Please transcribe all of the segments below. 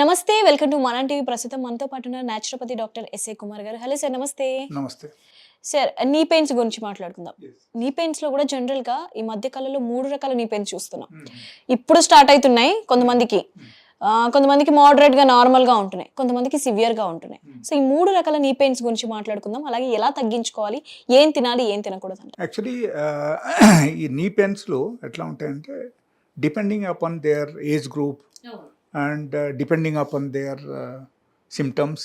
నమస్తే. Welcome to మన TV. ప్రస్తుతం మనతో పాటు ఉన్నారు న్యాచురోపతి డాక్టర్ ఎస్ఏ కుమార్ గారు. హలో సార్, నమస్తే. నమస్తే సార్, నీ పెయిన్స్ గురించి మాట్లాడుకుందాం. Yes. నీ పెయిన్స్ లో కూడా జనరల్ గా ఈ మధ్య కాలంలో 3 రకాల నీ పెయిన్స్ చూస్తున్నాం. ఇప్పుడు స్టార్ట్ అవుతున్నాయి కొంతమందికి, కొంతమందికి మోడరేట్ గా నార్మల్ గా ఉంటున్నాయి, కొంతమందికి సివియర్ గా ఉంటున్నాయి. సో ఈ 3 రకాల నీ పెయిన్స్ గురించి మాట్లాడుకుందాం. అలాగే ఎలా తగ్గించుకోవాలి, ఏం తినాలి, ఏం తినకూడదు అంటే. యాక్చువల్లీ ఈ నీ పెయిన్స్లో ఎట్లా ఉంటాయంటే depending upon their age group and depending upon their symptoms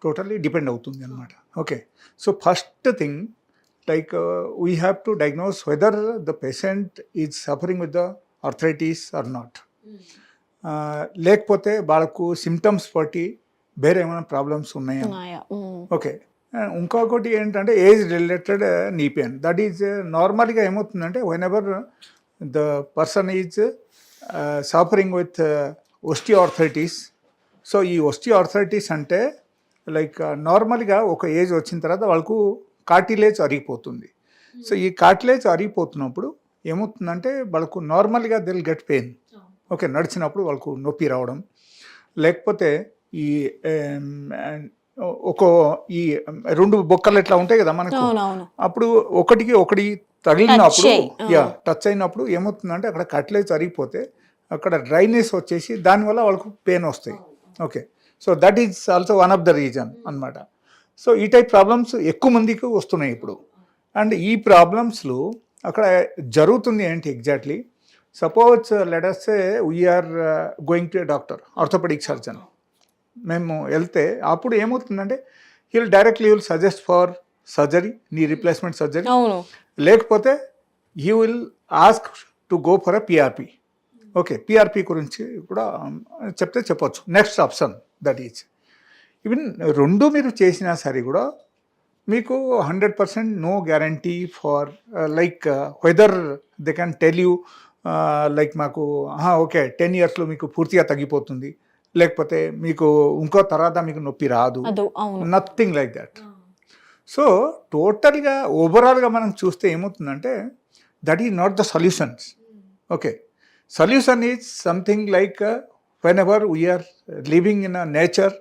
totally depend అవుతుంది అనమాట. Okay, so first thing like we have to diagnose whether the patient is suffering with the arthritis or not. లేకపోతే వాళ్ళకు symptoms బట్టి వేరే ఏమైనా problems ఉన్నాయా. Okay, ఇంకొకటి ఏంటంటే age related knee pain. That is నార్మల్గా ఏమవుతుందంటే whenever the person is suffering with osteoarthritis. So ఈ ఓస్టియోఆర్థరైటిస్ అంటే లైక్ నార్మల్గా ఒక ఏజ్ వచ్చిన తర్వాత వాళ్ళకు కార్టిలేజ్ అరిగిపోతుంది. సో ఈ కార్టిలేజ్ అరిగిపోతున్నప్పుడు ఏమవుతుందంటే వాళ్ళకు నార్మల్గా దిల్ గెట్ పెయిన్. ఓకే, నడిచినప్పుడు వాళ్ళకు నొప్పి రావడం, లేకపోతే ఈ ఈ 2 బొక్కలు ఎట్లా ఉంటాయి కదా మనకు, అప్పుడు ఒకటి తగిలినప్పుడు టచ్ అయినప్పుడు ఏమవుతుందంటే అక్కడ కార్టిలేజ్ అరిగిపోతే అక్కడ డ్రైనెస్ వచ్చేసి దానివల్ల వాళ్ళకు పెయిన్ వస్తాయి. Okay, so that is also one of the reason అనమాట. సో ఈ టైప్ ప్రాబ్లమ్స్ ఎక్కువ మందికి వస్తున్నాయి ఇప్పుడు. అండ్ ఈ ప్రాబ్లమ్స్లో అక్కడ జరుగుతుంది ఏంటి exactly, suppose let us say we're going to a doctor, orthopaedic surgeon. మేము వెళ్తే అప్పుడు ఏమవుతుందంటే directly will suggest for surgery, knee replacement surgery, లేకపోతే he will ask to go for a PRP. Okay, PRP గురించి కూడా చెప్తే చెప్పొచ్చు. Next option that is even 2 మీరు చేసినా సరే కూడా మీకు 100% no guarantee for like whether they can tell you like మాకు ఓకే 10 yearsలో మీకు పూర్తిగా తగ్గిపోతుంది, లేకపోతే మీకు ఇంకో తర్వాత మీకు నొప్పి రాదు, నథింగ్ లైక్ దట్. సో టోటల్గా ఓవరాల్గా మనం చూస్తే ఏమవుతుందంటే that is not the solutions. Okay, solution is something like whenever we are living in a nature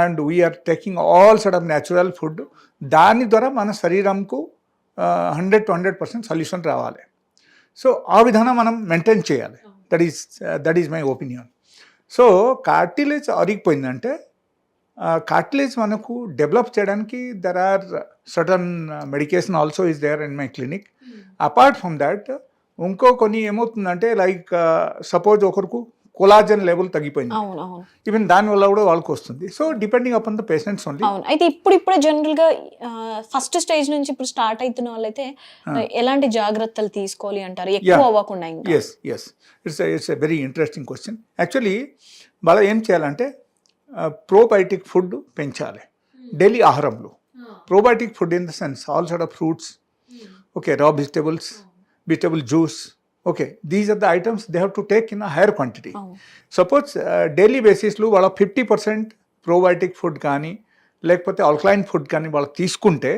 and we are taking all sort of natural food, దాని ద్వారా మన శరీరంకు 100 to 100% సొల్యూషన్ రావాలి. సో ఆ విధానం మనం మెయింటైన్ చేయాలి. That is my opinion. So cartilage అరిగిపోయిందంటే కార్టిలేజ్ మనకు డెవలప్ చేయడానికి there are certain medication also is there in my clinic. Apart from that ఇంకో కొన్ని ఏమవుతుందంటే లైక్ సపోజ్ ఒకరికి కొలాజన్ లెవెల్ తగ్గిపోయింది, ఈవెన్ దానివల్ల కూడా వాళ్ళకి వస్తుంది. So depending upon the patients only. అయితే ఇప్పుడు జనరల్ గా ఫస్ట్ స్టేజ్ నుంచి ఇప్పుడు స్టార్ట్ అవుతున్న వాళ్ళైతే ఎలాంటి జాగ్రత్తలు తీసుకోవాలి అంటారు, ఎక్కువ అవ్వకుండా? Yes it's a very interesting question. Actually వాళ్ళ ఏం చేయాలంటే ప్రోబయోటిక్ ఫుడ్ పెంచాలి డైలీ ఆహారంలో. Probiotic food in the sense all sort of fruits, okay, raw vegetable juice. Okay, these are the items they have to take in a higher quantity. Suppose daily basis లో వాళ్ళ 50% probiotic food కానీ లేకపోతే alkaline food కానీ వాళ్ళకి తీసుకుంటే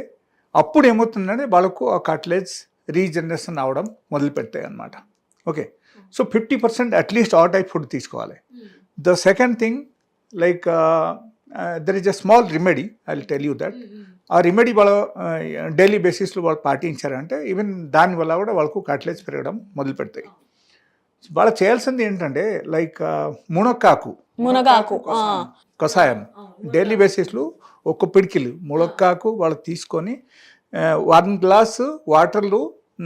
అప్పుడు ఏమవుతుందంటే వాళ్ళకు ఆ కార్టిలేజ్ రీజనరేషన్ అవడం మొదలు పెడతాయి అన్నమాట. ఓకే, సో 50% అట్లీస్ట్ ఆ టైప్ ఫుడ్ తీసుకోవాలి. The second thing like there is a small remedy, I will tell you that. ఆ రెమెడీ వాళ్ళ డైలీ బేసిస్లో వాళ్ళు పాటించారంటే ఈవెన్ దానివల్ల కూడా వాళ్ళకు కార్టిలేజ్ పెరగడం మొదలు పెడతాయి. వాళ్ళు చేయాల్సింది ఏంటంటే లైక్ మునక్కాకు కషాయం డైలీ బేసిస్లో ఒక పిడికిలు మునక్కాకు వాళ్ళు తీసుకొని 1 glass వాటర్లో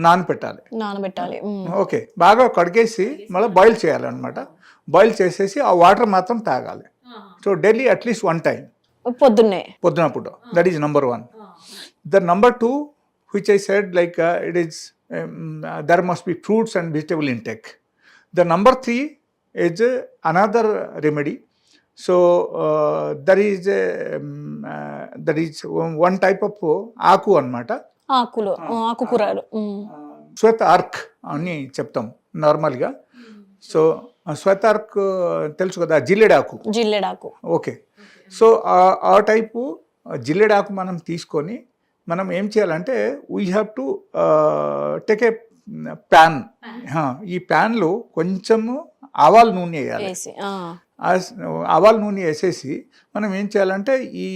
నానబెట్టాలి. ఓకే, బాగా కడిగేసి మళ్ళీ బాయిల్ చేయాలన్నమాట. బాయిల్ చేసేసి ఆ వాటర్ మాత్రం తాగాలి. సో డైలీ అట్లీస్ట్ 1 time పొద్దున పూట. That is number 1. The number 2 which I said like it is there must be fruits and vegetable intake. The number 3 is another remedy. So there is one type of ఆకు అన్నమాట, ఆకుకూరలు, శ్వేత arc అని చెప్తాం నార్మల్గా. So శ్వేత arc తెలుసు కదా, జిల్లెడాకు. Okay, so ఆ type జిల్లెడాకు మనం తీసుకొని మనం ఏం చేయాలంటే we have to take a pan. ఈ ప్యాన్లో కొంచెము ఆవాల నూనె వేయాలి. ఆవాల నూనె వేసేసి మనం ఏం చేయాలంటే ఈ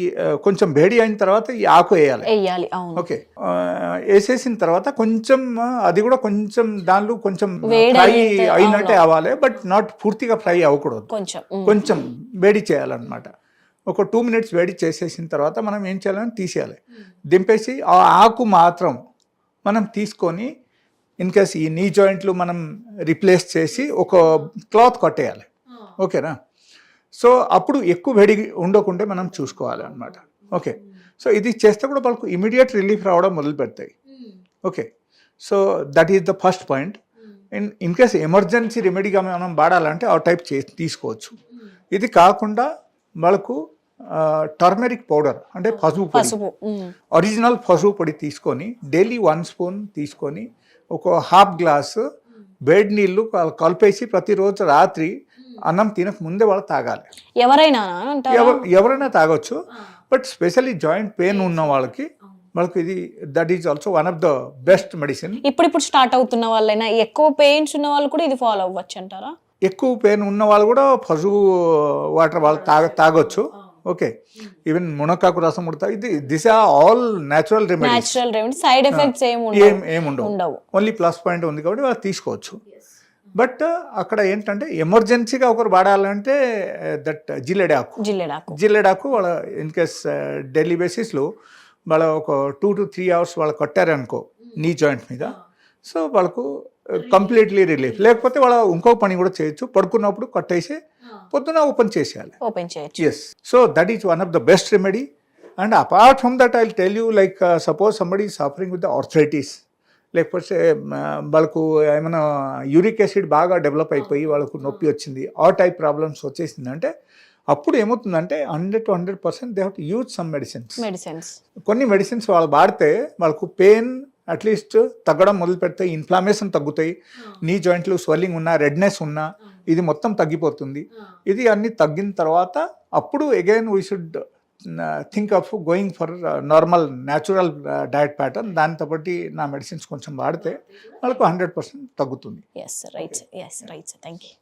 కొంచెం వేడి అయిన తర్వాత ఈ ఆకు వేయాలి. అవును. ఓకే, వేసేసిన తర్వాత కొంచెం అది కూడా కొంచెం దానిలో కొంచెం ఫ్రై అయినట్టే అవ్వాలి, బట్ నాట్ పూర్తిగా ఫ్రై అవ్వకూడదు, కొంచెం వేడి చేయాలన్నమాట. ఒక 2 minutes వేడి చేసేసిన తర్వాత మనం ఏం చేయాలని తీసేయాలి. దింపేసి ఆ ఆకు మాత్రం మనం తీసుకొని ఇన్ కేస్ ఈ నీ జాయింట్లు మనం రిప్లేస్ చేసి ఒక క్లాత్ కట్టేయాలి. ఓకేనా? సో అప్పుడు ఎక్కువ వేడి ఉండకుంటే మనం చూసుకోవాలి అనమాట. ఓకే, సో ఇది చేస్తే కూడా వాళ్ళకు ఇమీడియట్ రిలీఫ్ రావడం మొదలు పెడతాయి. Okay, so that is the first point. In case emergency రెమెడీగా మనం వాడాలంటే ఆ టైప్ తీసుకోవచ్చు. ఇది కాకుండా వాళ్ళకు టర్మరిక్ పౌడర్ అంటే పసుపు పొడి, ఒరిజినల్ పసుపు పొడి తీసుకొని డైలీ 1 spoon తీసుకొని ఒక ½ గ్లాసు వేడి నీళ్ళు కలిపేసి ప్రతిరోజు రాత్రి అన్నం తినక ముందే వాళ్ళు తాగాలి. ఎవరైనా తాగొచ్చు, బట్ స్పెషల్లీ జాయింట్ పెయిన్ ఉన్న వాళ్ళకి ఇది that is also one of the best medicine. ఇప్పుడు స్టార్ట్ అవుతున్న వాళ్ళైనా, ఎక్కువ పెయిన్స్ ఉన్న వాళ్ళు కూడా ఇది ఫాలో అవ్వచ్చు అంటారా? ఎక్కువ పెయిన్ ఉన్న వాళ్ళు కూడా పసుపు వాటర్ వాళ్ళు తాగొచ్చు. ఓకే, ఈవెన్ మునక్కాకు రసం ఉడతా, this are all natural remedies. Side effects ఏముండవు, ఓన్లీ ప్లస్ పాయింట్ ఉంది కాబట్టి వాళ్ళు తీసుకోవచ్చు. బట్ అక్కడ ఏంటంటే ఎమర్జెన్సీగా ఒకరు వాడాలంటే దట్ జిల్లెడాకు వాళ్ళ ఇన్ కేస్ డైలీ బేసిస్లో వాళ్ళ ఒక 2 to 3 hours వాళ్ళు కట్టారనుకో నీ జాయింట్ మీద, సో వాళ్ళకు కంప్లీట్లీ రిలీఫ్. లేకపోతే వాళ్ళ ఇంకో పని కూడా చేయొచ్చు, పడుకున్నప్పుడు కట్టేసి పొద్దున ఓపెన్ చేసేయాలి. Yes, so that is one of the best remedy. And apart from that I will tell you, like suppose somebody suffering with the arthritis, లేకపోతే వాళ్ళకు ఏమైనా యూరిక్ యాసిడ్ బాగా డెవలప్ అయిపోయి వాళ్ళకు నొప్పి వచ్చింది, ఆ టైప్ ప్రాబ్లమ్స్ వచ్చేసిందంటే అప్పుడు ఏమవుతుందంటే 100 to 100% they have to use some medicines. కొన్ని మెడిసిన్స్ వాళ్ళు వాడితే వాళ్ళకు పెయిన్ అట్లీస్ట్ తగ్గడం మొదలు పెడతాయి, ఇన్ఫ్లామేషన్ తగ్గుతాయి, నీ జాయింట్లు స్వెల్లింగ్ ఉన్నా, రెడ్నెస్ ఉన్నా ఇది మొత్తం తగ్గిపోతుంది. ఇది అన్ని తగ్గిన తర్వాత అప్పుడు again we should think of going for normal natural diet pattern. దాంతో బట్టి నా మెడిసిన్స్ కొంచెం వాడితే వాళ్ళకు 100% తగ్గుతుంది. Right, thank you.